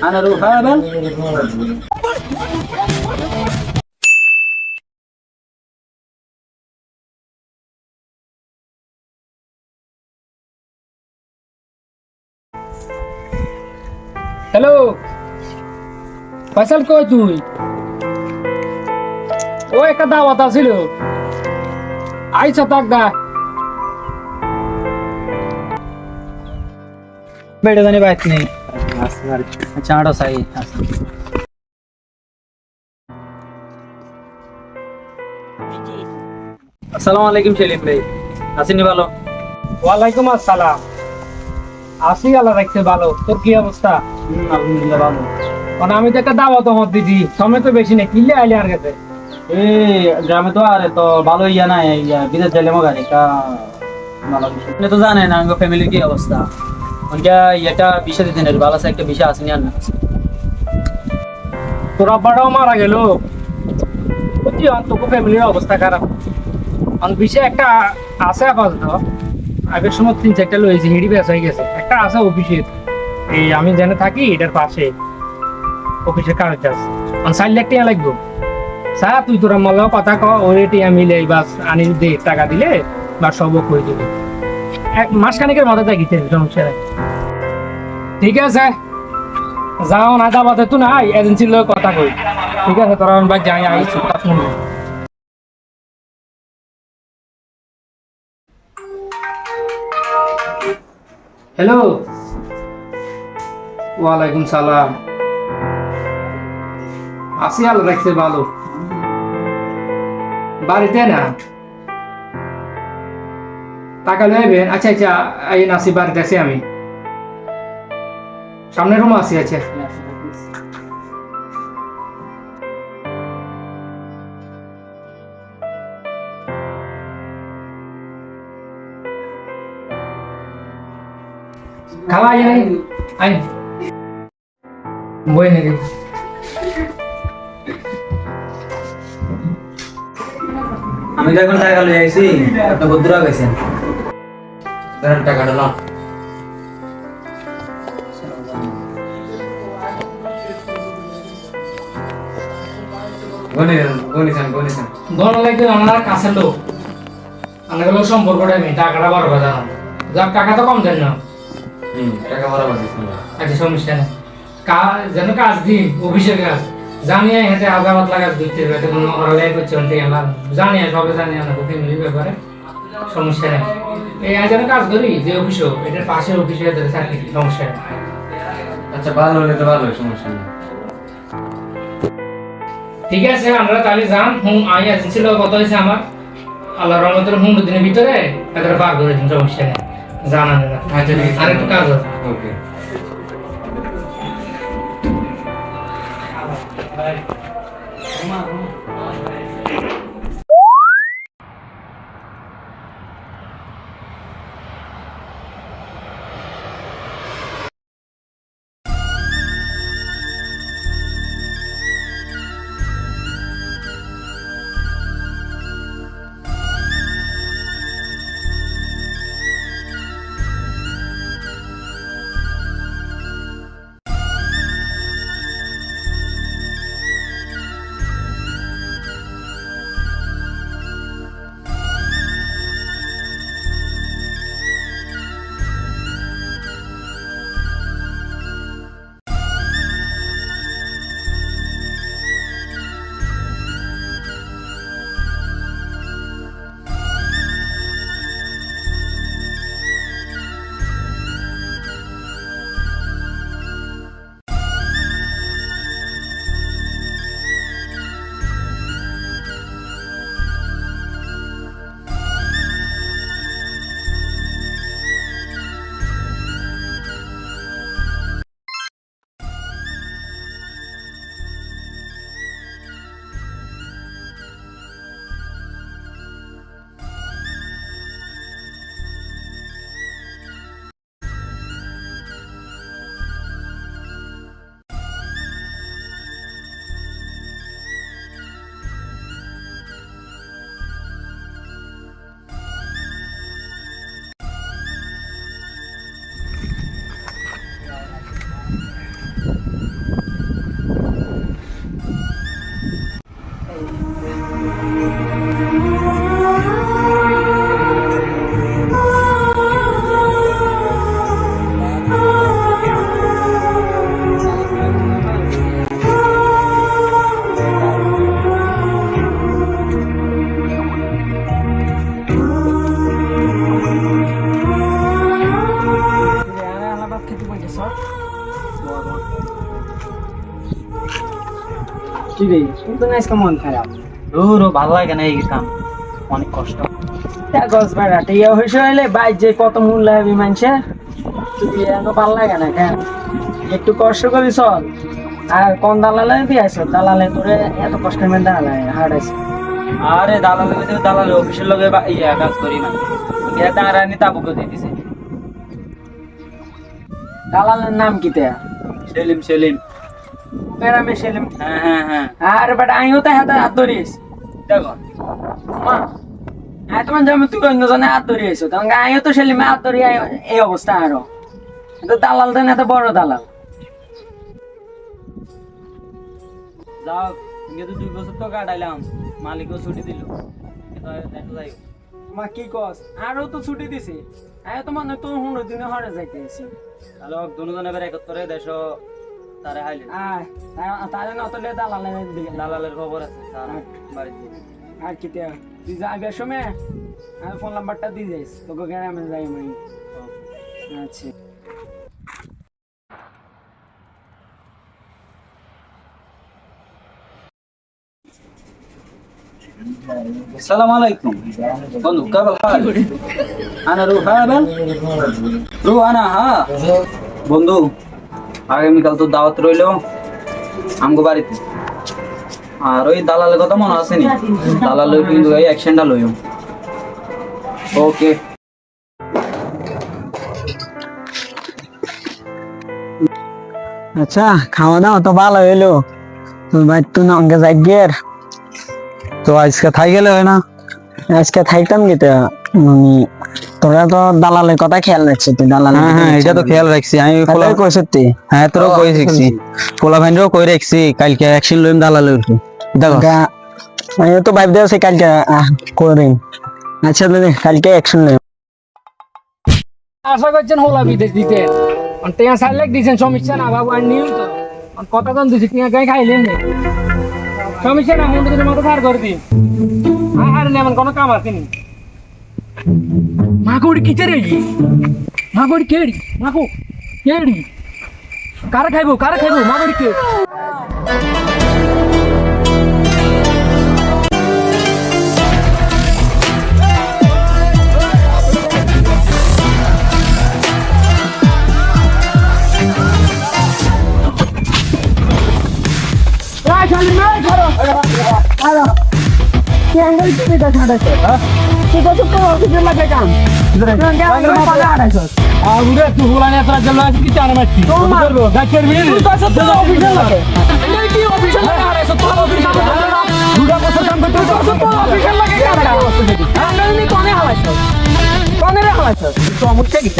أنا رهابا. Hello Faisal, কই তুই? ও একটা দাওয়াত আছিল, আইসা তাক দা बेटे जाने बात नहीं. चाँडो सही. আসসালামু আলাইকুম সেলিম ভাই, আসেনি ভালো? ওয়ালাইকুম আসসালাম। আসি, আল্লাহ রাখছে ভালো। তোর কি অবস্থা? আলহামদুলিল্লাহ ভালো. মানে আমি তো একটা দাওয়াত আমার দিদি, সময় তো বেশি নেই, কিনলে আইলে আর গেছে। এই গ্রামে তো আরে তো ভালো ইয়া নাই, বিদেশ যাইলে মগারে কা ভালো কিছু আপনি তো জানেন আমার ফ্যামিলির কি অবস্থা। ওইটা এটা বিষয় দিতেন, ভালো আছে একটা বিষয় আসেনি আর না. তোর আব্বাটাও মারা গেল, বুঝছি তোকে ফ্যামিলির অবস্থা খারাপ। বিষয় একটা আছে আপাতত, আগের সময় 3-4টা লয়েছি, হিড়ি ব্যাস হয়ে গেছে। একটা আছে অফিসের, এই আমি যেন থাকি এটার পাশে অফিসের কাগজ আছে, 4 লাখ টাকা লাগবো। স্যার তুই তোরা মালাও কথা ক, ওই টিয়া মিলে বাস আনি দে, টাকা দিলে বা সব করে দিবে। মাসখানেকের মাথায় থাকিতে সমস্যা নাই। ঠিক আছে, যাও না দাবাতে তো নাই, এজেন্সির লোক কথা কই। ঠিক আছে, তোরা বা যাই আইছি 5 মিনিট। হ্যালো, ওয়ালাইকুম সালাম। আসি, আল্লাহ রাখছে ভালো। বাড়িতে না টাকা লইবেন? আচ্ছা আচ্ছা, এই নাসি বাড়িতে আছি আমি, সামনের রুম আছি। আচ্ছা খালা আই নাই, আই বই নাকি? আমি তো এখন টাকা লই আইছি, আপনি বদুরা গেছেন, টাকাটা লন. গণ লাগবে আমার কাছের লোক, আমার লোক সম্পর্কটা নেই, টাকাটা বড় কথা না। যাক, টাকা তো কম দেন না। টাকা বরাবর দিছেন. আচ্ছা সমস্যা নেই, যেন কাজ দিন, অফিসের কাজ জানিয়ে হেঁটে আদালত লাগাজ দিতে হবে, কোনো অনলাইন করছে জানিয়ে সবে জানিয়ে না ফ্যামিলির ব্যাপারে, সমস্যা নেই। এই যেন কাজ করি যে অফিসও, এটার পাশে অফিসে চাকরি, সমস্যা নেই। আচ্ছা ভালো হলে তো ভালো, সমস্যা নেই. ঠিক আছে, আমরা তাহলে যান। আই এজেন্সির লোক কথা হয়েছে আমার, আল্লাহর রহমতের 15 দিনের ভিতরে এদের পার করে দিন, সমস্যা নেই। জানান না। আচ্ছা ঠিক আছে, আর একটু কাজ আছে। ওকে. কি রে তুই তো আজকে মন খারাপ দূর ভালো লাগে না এই কাম, অনেক কষ্ট। গছ ভাড়া টিয়া হয়েছে হইলে বাইর যে কত মূল্য হবে মানুষের, তুই এত ভালো লাগে না কেন? একটু কষ্ট করি চল। আর কোন দালালে দিয়েছ? দালালে তোরে এত কষ্টের মধ্যে হারাইছে। আরে দালালের অফিসের লগে কাজ করি মানে দাঁড়ানি তাবুকে দিয়ে দিছে। দালালের নাম কি তে? সেলিম সেলিম। গ্রামে সেলিম। হ্যাঁ হ্যাঁ হ্যাঁ। আর বেট আমিও তো হাতে হাত ধরিস দেখো মা, আয় তোমার জমি তুই অন্য জনে হাত ধরিয়েছো, তখন আমিও তো সেলিমে হাত ধরি এই অবস্থা। আরো তো দালাল দেন, এত বড় দালাল। যাও, কিন্তু 2 বছর তো কাটাইলাম, মালিকও ছুটি দিল। মা কি কস? আরো তো ছুটি দিছে। আয় তো মনে তো 15 দিনে হরে যাইতেছি। তাহলে দুজন এবার একত্রে দেশ তারে হাইলেন। আয় তাহলে না তলে দালালের দিকে। দালালের খবর আছে তার বাড়িতে। আর কি তে তুই যাবি সময় আমি ফোন নাম্বারটা দিয়ে যাইস, তোকে গ্রামে যাই আমি। আচ্ছা আসসালামু আলাইকুম বন্ধু, কেমন হাল? আনা রুহা বেন রুহানা। হ্যাঁ বন্ধু, আগামীকাল তো দাওয়াত রইলো আমগো বাড়িতে। আর ওই দালালের কথা মনে আছে নি? দালাল কিন্তু এই অ্যাকশনটা লইও। ওকে। আচ্ছা, খাওয়া দাওয়া তো ভালো হইলো। তুই ভাই তুই না অঙ্গে যাই গিয়ে তো আজকে থাই গেলে হয় না? আজকে থাকতাম গেতে। তোরা তো দালালের কথা খেয়াল রাখছিস, তুই দালাল। হ্যাঁ এটা তো খেয়াল রাখছি আমি। কইছ তুই? হ্যাঁ তোরও কই রাখছি, পোলা ভাইনরও কই রাখছি কালকে অ্যাকশন লইম দালালের উপর। দেখো আমি তো ভাব দেওয়া কালকে করিম। আচ্ছা দাদা, কালকে অ্যাকশন নেই। আশা করছেন হোলা বিদেশ দিতে টিয়া সাইলেক দিয়েছেন, সমস্যা না বাবু। আর নিউ তো কথা জান দিছি, টিয়া গায়ে খাইলেন না, সমস্যা না। মন থেকে মাথা ধার করে দিন। আর নেবেন কোনো কাম আছে নি? মাকুড়ি কিচে রে? মাকুড়ি কেড়ি? মাকু কেড়ি? কারা খাইবো মাকুড়ি কে? সমস্যা কি?